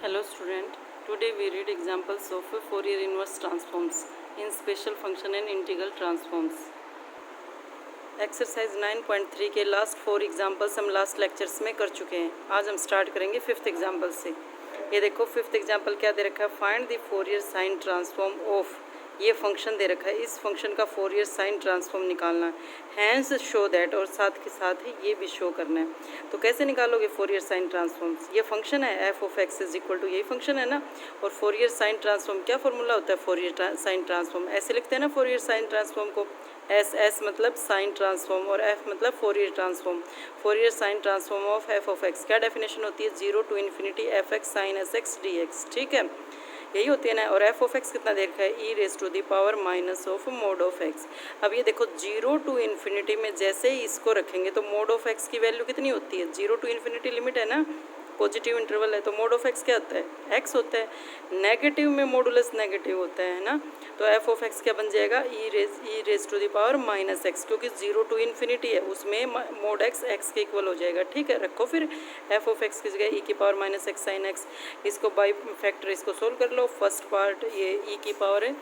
Hello student, today we read examples of Fourier inverse transforms in special function and integral transforms. Exercise 9.3 के last 4 examples हम last lectures में कर चुके हैं. आज हम स्टार्ट करेंगे फिफ्थ एग्जाम्पल से. ये देखो फिफ्थ एग्जाम्पल क्या दे रखा है, find the Fourier sine transform of. ये फंक्शन दे रखा है, इस फंक्शन का फोरियर साइन ट्रांसफॉर्म निकालना है. हैंस शो दैट, और साथ के साथ ही ये भी शो करना है. तो कैसे निकालोगे फोरियर साइन ट्रांसफॉर्म्स. ये फंक्शन है f of x is equal to, यही फंक्शन है ना. और फोरियर साइन ट्रांसफॉर्म क्या फॉर्मूला होता है, फोरियर साइन ट्रांसफॉर्म ऐसे लिखते हैं ना फोरियर साइन ट्रांसफॉर्म को. एस मतलब साइन ट्रांसफॉर्म और एफ मतलब Fourier transform. Fourier sine transform of f of x क्या डेफिनेशन होती है, 0 to ∞ f x sine S x d x. ठीक है, यही होती है ना. और एफ ऑफ एक्स कितना दे रखा है, e raise to the power minus of mod of x. अब ये देखो 0 to ∞ में जैसे ही इसको रखेंगे तो मोड ऑफ एक्स की वैल्यू कितनी होती है, 0 to ∞ लिमिट है ना, पॉजिटिव इंटरवल है, तो मोड ऑफ एक्स क्या होता है, एक्स होता है. नेगेटिव में मॉडुलस नेगेटिव होता है ना. तो एफ ऑफ एक्स क्या बन जाएगा, e raise to the power minus x, क्योंकि 0 to ∞ है उसमें मोड एक्स एक्स के इक्वल हो जाएगा. ठीक है, रखो फिर एफ ऑफ एक्स की जगह ई की power minus x sine x. इसको बाई फैक्टर इसको सोल्व कर लो. फर्स्ट पार्ट ये ई की पावर है,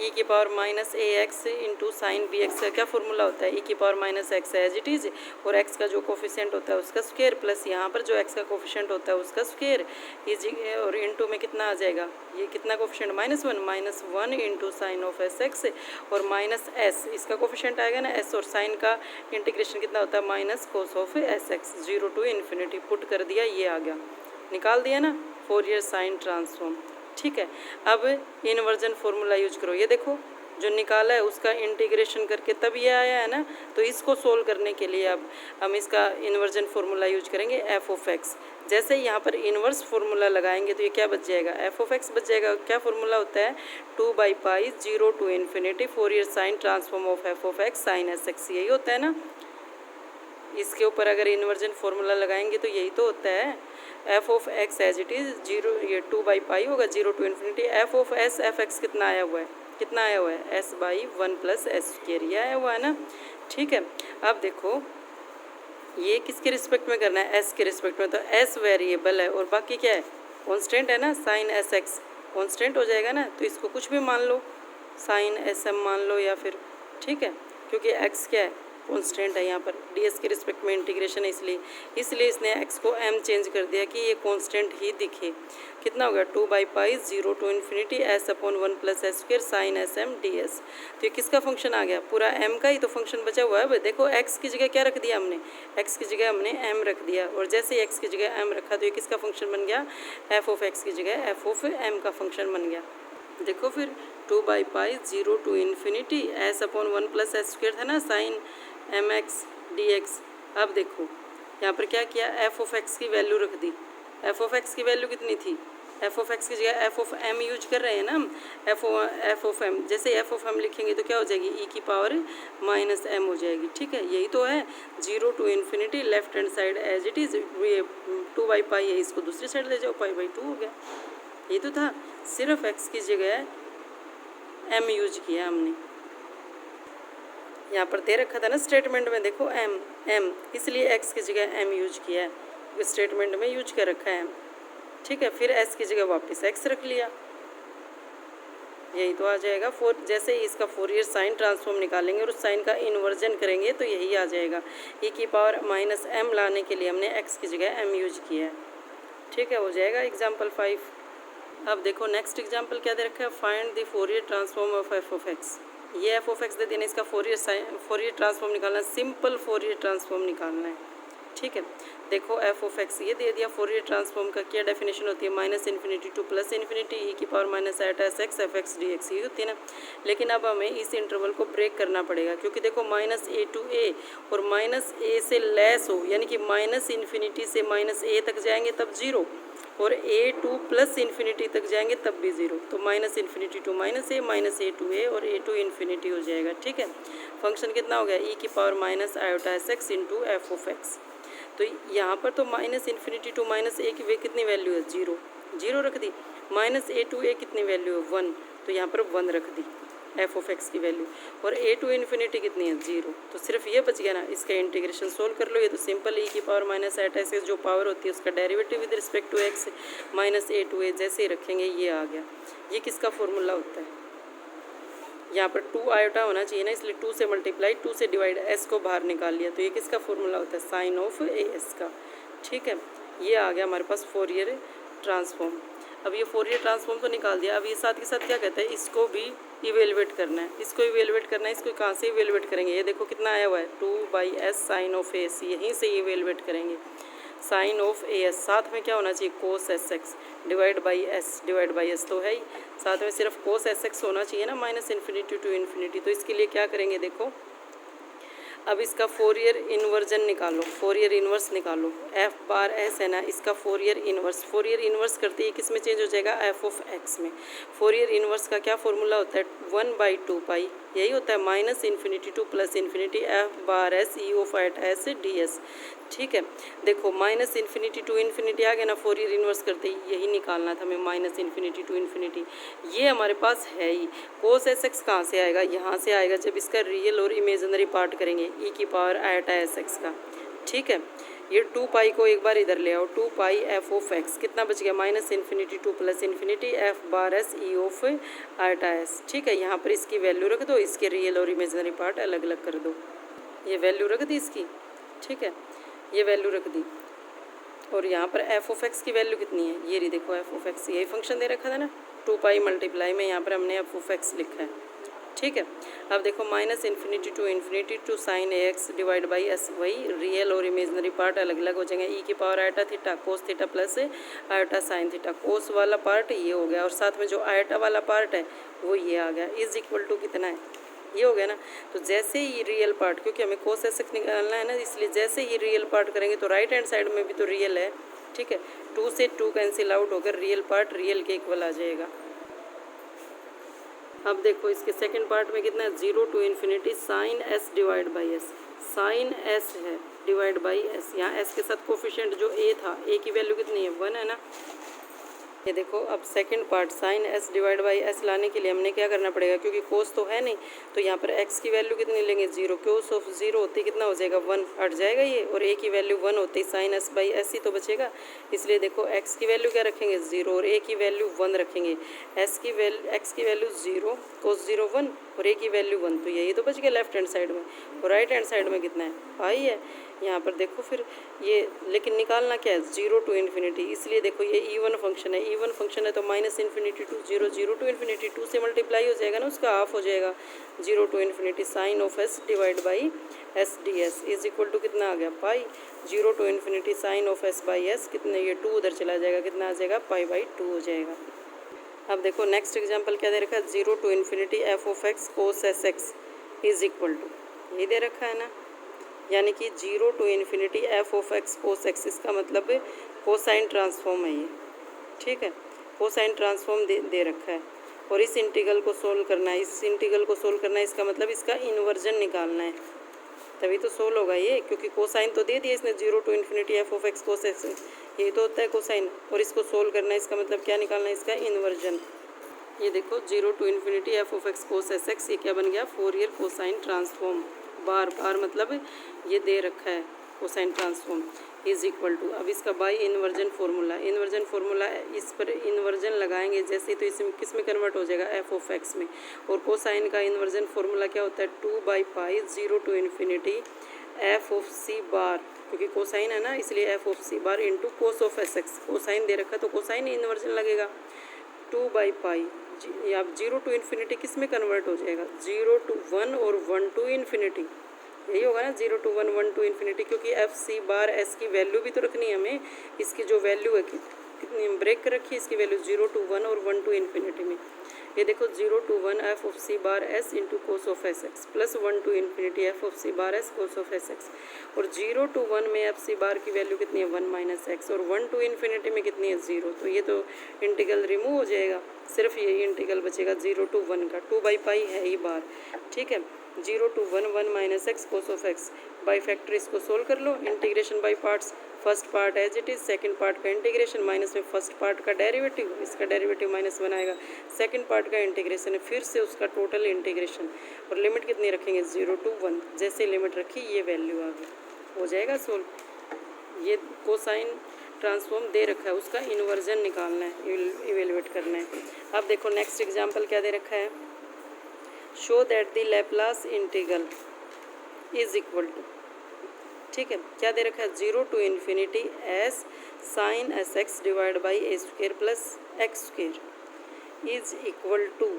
ई की power minus a x into sine b x का क्या फॉर्मूला होता है, ई की power minus x as it is, और एक्स का जो कोफिशिएंट होता है उसका स्क्वायर प्लस यहाँ पर जो एक्स का कोफिशिएंट होता है उसका स्क्वायर इज, और इंटू में कितना आ जाएगा, ये कितना coefficient -1 into sine of S X और माइनस एस, इसका कोफिशिएंट आएगा ना एस, और साइन का इंटीग्रेशन कितना होता है minus cos of S x. 0 to ∞ put कर दिया, ये आ गया, निकाल दिया ना फोरियर साइन ट्रांसफॉर्म. ठीक है, अब इनवर्जन फॉर्मूला यूज करो. ये देखो जो निकाला है उसका इंटीग्रेशन करके तब ये आया है ना. तो इसको सोल्व करने के लिए अब हम इसका इन्वर्जन फार्मूला यूज करेंगे एफ ऑफ एक्स. जैसे यहाँ पर इन्वर्स फार्मूला लगाएंगे तो ये क्या बच जाएगा, एफ ऑफ एक्स बच जाएगा. क्या फार्मूला होता है, 2/π 0 to ∞ Fourier sine transform of f of x sine S x, यही होता है ना. इसके ऊपर अगर इन्वर्जन फार्मूला लगाएंगे तो यही तो होता है. F of x as it is 0, ये 2/π होगा 0 to ∞. F of s f x कितना आया हुआ है, कितना आया हुआ है, s/1 + s², ये आया हुआ है ना. ठीक है, अब देखो ये किसके रिस्पेक्ट में करना है, एस के रिस्पेक्ट में. तो एस वेरिएबल है और बाकी क्या है, कॉन्स्टेंट है ना, साइन एस एक्स कॉन्स्टेंट हो जाएगा ना. तो इसको कुछ भी मान लो, साइन एस एम मान लो या फिर. ठीक है, क्योंकि एक्स क्या है, कॉन्स्टेंट है. यहाँ पर ds के रिस्पेक्ट में इंटीग्रेशन है, इसलिए इसने x को m चेंज कर दिया कि ये कॉन्स्टेंट ही दिखे. कितना होगा, 2/π 0 to ∞ s/1 + s² sine s m ds. तो ये किसका फंक्शन आ गया, पूरा m का ही तो फंक्शन बचा हुआ है. देखो x की जगह क्या रख दिया हमने, x की जगह हमने m रख दिया, और जैसे ही x की जगह m रखा तो ये किसका फंक्शन बन गया, f ऑफ x की जगह f ऑफ m का फंक्शन बन गया. देखो फिर 2/π 0 to ∞ s/1 + s² था ना, sine m x d x. अब देखो यहाँ पर क्या किया, एफ ऑफ एक्स की वैल्यू रख दी. एफ ऑफ एक्स की वैल्यू कितनी थी, एफ ऑफ एक्स की जगह एफ ऑफ एम यूज कर रहे हैं ना हम. एफ ऑफ एम, जैसे एफ ऑफ एम लिखेंगे तो क्या हो जाएगी, ई की पावर माइनस एम हो जाएगी. ठीक है, यही तो है 0 to ∞, left hand side as it is, 2/π है, इसको दूसरी साइड ले जाओ, π/2 हो गया. यही तो था, सिर्फ एक्स की जगह एम यूज किया हमने. यहाँ पर दे रखा था ना स्टेटमेंट में, देखो एम, इसलिए एक्स की जगह एम यूज किया है, स्टेटमेंट में यूज कर रखा है. ठीक है, फिर एस की जगह वापस एक्स रख लिया, यही तो आ जाएगा. जैसे ही इसका फोरियर साइन ट्रांसफॉर्म निकालेंगे और उस साइन का इन्वर्जन करेंगे तो यही आ जाएगा. ई की पावर माइनस एम लाने के लिए हमने एक्स की जगह एम यूज किया है. ठीक है, हो जाएगा एग्जाम्पल 5. अब देखो नेक्स्ट एग्जाम्पल क्या दे रखा है, find the Fourier transform of f of x. ये एफ ऑफ एक्स दे देना, इसका फोरियर ट्रांसफॉर्म निकालना है, सिंपल फोरियर ट्रांसफॉर्म निकालना है. ठीक है, देखो एफ ऑफ एक्स ये दे दिया. फोरियर ट्रांसफॉर्म का क्या डेफिनेशन होती है, -∞ to +∞ ई की power minus S x F x d x, ये होती है ना. लेकिन अब हमें इस इंटरवल को ब्रेक करना पड़ेगा, क्योंकि देखो -a to a और -a से लेस हो, यानी कि -∞ से -a तक जाएंगे तब 0, और a to +∞ तक जाएंगे तब भी 0. तो -∞ to -a to a और a to ∞ हो जाएगा. ठीक है, फंक्शन कितना हो गया, ई की power minus iota S x into F of x. तो यहाँ पर तो -∞ to -a की वे कितनी वैल्यू है, 0 रख दी. -a to a कितनी वैल्यू है, 1, तो यहाँ पर 1 रख दी. एफ ऑफ एक्स की वैल्यू, और ए टू इन्फिनिटी कितनी है 0, तो सिर्फ ये बच गया ना, इसका इंटीग्रेशन सोल्व कर लो। ये तो सिंपल ई की पावर माइनस एट ऐसे जो पावर होती है उसका derivative with respect to x minus a to a जैसे ही रखेंगे ये आ गया। ये किसका फॉर्मूला होता है, यहाँ पर 2 आयोटा होना चाहिए ना, इसलिए 2 से मल्टीप्लाई 2 से डिवाइड एस को बाहर निकाल लिया, तो ये किसका फॉर्मूला होता है साइन ऑफ ए एस का। ठीक है, ये आ गया हमारे पास फोरियर ट्रांसफॉर्म। अब ये फोरियर ट्रांसफॉर्म तो निकाल दिया, अब ये साथ के साथ क्या कहता है, इसको भी इवेलुएट करना है, इसको इवेलुएट करना है। इसको कहाँ से इवेलुएट करेंगे, ये देखो कितना आया हुआ है 2/s sign of A S, यहीं से इवेलुएट करेंगे साइन ऑफ ए एस। साथ में क्या होना चाहिए cos S x divide by s तो है ही, साथ में सिर्फ कोस एस एक्स होना चाहिए ना माइनस इन्फिनिटी टू इन्फिनिटी। तो इसके लिए क्या करेंगे, देखो अब इसका फोरियर इन्वर्जन निकालो, फोरियर इन्वर्स निकालो, एफ बार एस है ना, इसका फोरियर इन्वर्स करते ही किस में चेंज हो जाएगा एफ ऑफ एक्स में। फोरियर इन्वर्स का क्या फॉर्मूला होता है 1/2 पाई, यही होता है minus infinity to plus infinity F bar S E of at S D S. ठीक है, देखो माइनस इन्फिनिटी टू इन्फिनिटी आ गया ना, फोरियर इन्वर्स करते ही यही निकालना था हमें माइनस इन्फिनिटी टू इन्फिनिटी, ये हमारे पास है ही। कोस एस एक्स कहाँ से आएगा, यहाँ से आएगा जब इसका रियल और इमेजिनरी पार्ट करेंगे ई की पावर आयोटा एस एक्स का। ठीक है, ये 2 पाई को एक बार इधर ले आओ, 2 पाई एफ ऑफ एक्स कितना बच गया minus infinity to plus infinity F bar S E of iota S. ठीक है, यहाँ पर इसकी वैल्यू रख दो, इसके रियल और इमेजिनरी पार्ट अलग अलग कर दो, ये वैल्यू रख दी इसकी। ठीक है, ये वैल्यू रख दी, और यहाँ पर एफ ऑफ एक्स की वैल्यू कितनी है, ये रही देखो एफ ऑफ एक्स, यही फंक्शन दे रखा था ना 2 पाई मल्टीप्लाई में, यहाँ पर हमने एफ ऑफ एक्स लिखा है। ठीक है, अब देखो minus infinity to sine a x divide by s, वही रियल और इमेजनरी पार्ट अलग अलग हो जाएंगे। ई की power iota theta cos theta plus iota sine theta, cos वाला पार्ट ये हो गया और साथ में जो आयोटा वाला पार्ट है वो ये आ गया, इज इक्वल टू कितना है ये हो गया ना। तो जैसे ही रियल पार्ट, क्योंकि हमें कोस एस निकालना है ना, इसलिए जैसे ही रियल पार्ट करेंगे तो राइट हैंड साइड में भी तो रियल है। ठीक है, 2 से 2 कैंसिल आउट होकर रियल पार्ट रियल के इक्वल आ जाएगा। अब देखो इसके सेकंड पार्ट में कितना है 0 to infinity sine S divide by S, sine S है डिवाइड बाई एस, यहाँ एस के साथ कोफिशिएंट जो ए था, ए की वैल्यू कितनी है 1 है ना। ये देखो अब second part sine S divide by S लाने के लिए हमने क्या करना पड़ेगा, क्योंकि कोस तो है नहीं, तो यहाँ पर एक्स की वैल्यू कितनी लेंगे 0, कोस ऑफ 0 होती कितना हो जाएगा 1, हट जाएगा ये, और ए की वैल्यू 1 होती साइन एस बाई एस ही तो बचेगा। इसलिए देखो एक्स की वैल्यू क्या रखेंगे 0 और ए की वैल्यू 1 रखेंगे, एक्स की वैल्यू 0 कोस 0 1 और ए की वैल्यू 1, तो यही तो बच गया लेफ्ट हैंड साइड में, और राइट हैंड साइड में कितना है पाई है। यहाँ पर देखो फिर ये, लेकिन निकालना क्या है 0 टू इन्फिनिटी, इसलिए देखो ये इवन फंक्शन है, इवन फंक्शन है तो minus infinity to 0, 0 to infinity 2 से मल्टीप्लाई हो जाएगा ना, उसका हाफ हो जाएगा 0 to infinity sine of S divide by S D S is equal to कितना आ गया pi, 0 to infinity sine of S by S कितने, ये 2 उधर चला जाएगा, कितना आ जाएगा π/2 हो जाएगा। अब देखो नेक्स्ट एग्जाम्पल क्या दे रखा है 0 to infinity F of X cos S X is equal to, ये दे रखा है ना, यानी कि 0 to infinity F of X cos X, इसका मतलब कोसाइन ट्रांसफॉर्म है ये। ठीक है, कोसाइन ट्रांसफॉर्म दे रखा है, और इस इंटीग्रल को सोल्व करना है, इस इंटीग्रल को सोल्व करना है, इसका मतलब इसका इन्वर्जन निकालना है, तभी तो सोल्व होगा ये, क्योंकि कोसाइन तो दे दिया इसने 0 to infinity F of X cos X, ये तो होता है कोसाइन, और इसको सोल्व करना है, इसका मतलब क्या निकालना है इसका इन्वर्जन। ये देखो 0 to infinity F of X cos S X, ये क्या बन गया फोरियर कोसाइन ट्रांसफॉर्म, बार बार मतलब ये दे रखा है cosine transform is equal to, अब इसका बाई इन्वर्जन फार्मूला इस पर इन्वर्जन लगाएंगे जैसे, तो इसमें किस में कन्वर्ट हो जाएगा एफ ऑफ एक्स में, और कोसाइन का इन्वर्जन फार्मूला क्या होता है 2/पाई 0 to infinity F of C bar, क्योंकि कोसाइन है ना इसलिए f of C bar into cos of S x, cosine दे रखा तो कोसाइन इन्वर्जन लगेगा 2/पाई, अब 0 टू इन्फिनिटी किस में कन्वर्ट हो जाएगा 0 टू 1 और 1 टू इन्फिनिटी, यही होगा ना 0 टू 1 1 टू इन्फिनिटी, क्योंकि एफ सी बार एस की वैल्यू भी तो रखनी है हमें, इसकी जो वैल्यू है कितनी ब्रेक कर रखी है इसकी वैल्यू 0 टू 1 और 1 टू इन्फिनिटी में। ये देखो 0 to 1 F of C bar S into cos of S X plus 1 to infinity F of C bar S cos of S X, और 0 टू 1 में एफ सी बार की वैल्यू कितनी है 1 minus x, और 1 to infinity में कितनी है 0, तो ये तो इंटीग्रल रिमूव हो जाएगा, सिर्फ यही इंटीग्रल बचेगा 0 टू 1 का, 2/पाई है ही बार। ठीक है, 0 to 1 1 minus x cos of x, by factor इसको सोल्व कर लो, integration by parts, first part as it is, second part का इंटीग्रेशन, माइनस में फर्स्ट पार्ट का डेरिवेटिव, इसका डेरिवेटिव -1 आएगा, सेकंड पार्ट का इंटीग्रेशन है, फिर से उसका टोटल इंटीग्रेशन, और लिमिट कितनी रखेंगे 0 to 1, जैसे लिमिट रखी ये वैल्यू आ गई, हो जाएगा सोल्व। ये कोसाइन ट्रांसफॉर्म दे रखा है, उसका इन्वर्जन निकालना है, इवेलुएट करना है। अब देखो नेक्स्ट एग्जांपल क्या दे रखा है, show that the Laplace integral is equal to, ठीक है, क्या दे रखा है 0 to infinity S sine S x divide by A square plus X square is equal to,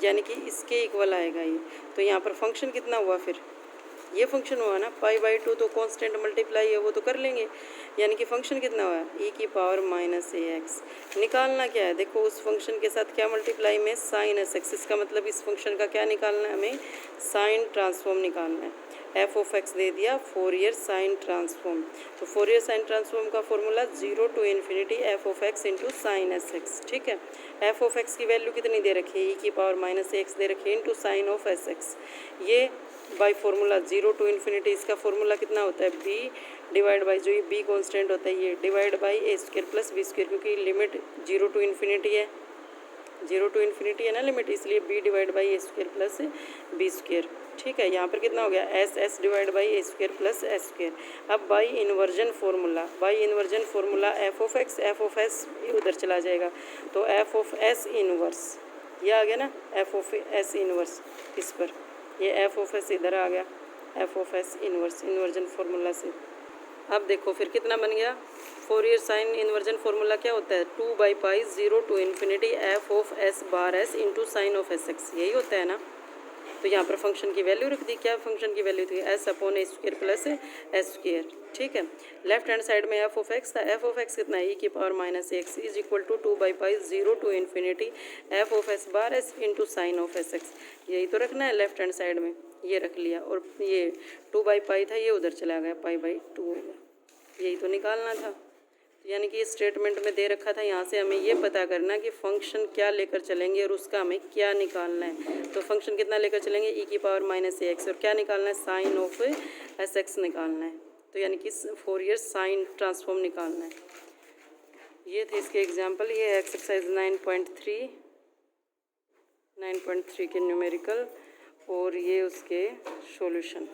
यानी कि इसके इक्वल आएगा ये। तो यहाँ पर फंक्शन कितना हुआ, फिर ये फंक्शन हुआ ना π/2, तो कांस्टेंट मल्टीप्लाई है वो तो कर लेंगे, यानी कि फंक्शन कितना हुआ e की पावर -ax। निकालना क्या है, देखो उस फंक्शन के साथ क्या मल्टीप्लाई में साइन एस एक्स, इसका मतलब इस फंक्शन का क्या निकालना है, हमें साइन ट्रांसफॉर्म निकालना है। एफ ऑफ एक्स दे दिया फोरियर साइन ट्रांसफॉर्म, तो फोरियर साइन ट्रांसफॉर्म का formula 0 to infinity F of x into sign S x, ठीक है। एफ ऑफ एक्स की वैल्यू कितनी दे रखी है, e की पावर -ax दे रखी है into sine of S X, ये बाई फार्मूला 0 to इन्फिनिटी, इसका फार्मूला कितना होता है b डिवाइड बाई, जो ये b कांस्टेंट होता है, ये divide by a square plus b square, क्योंकि लिमिट 0 to इन्फिनिटी है, 0 to इन्फिनिटी है ना लिमिट, इसलिए b divide by a square plus b square, ठीक है। यहाँ पर कितना हो गया s divide by a square plus s square. अब by inversion formula f of s उधर चला जाएगा, तो एफ ऑफ एस इनवर्स ये आ गया ना, एफ ऑफ एस इनवर्स इस पर, ये एफ ऑफ एस इधर आ गया, F of S inversion formula से। अब देखो फिर कितना बन गया, फोरियर साइन इन्वर्जन फार्मूला क्या होता है 2/π 0 to infinity F of s bar S into sine of S x, यही होता है ना। तो यहाँ पर फंक्शन की वैल्यू रख दी, क्या फंक्शन की वैल्यू थी s upon a square plus s square, ठीक है। लेफ्ट हैंड साइड में एफ ऑफ एक्स था, एफ ऑफ एक्स कितना है e की power -ax is equal to 2/π 0 to infinity F of s bar S into sine of S x, यही तो रखना है लेफ्ट हैंड साइड में, ये रख लिया, और ये 2/π था ये उधर चला गया, π/2 हो गया, यही तो निकालना था। यानी कि स्टेटमेंट में दे रखा था, यहाँ से हमें ये पता करना कि फंक्शन क्या लेकर चलेंगे और उसका हमें क्या निकालना है। तो फंक्शन कितना लेकर चलेंगे e की पावर -ax, और क्या निकालना है साइन ऑफ एस एक्स निकालना है, तो यानी कि फोरियर साइन ट्रांसफॉर्म निकालना है। ये थे इसके एग्जाम्पल, ये है एक्सरसाइज 9.3 के न्यूमेरिकल, और ये उसके सॉल्यूशन।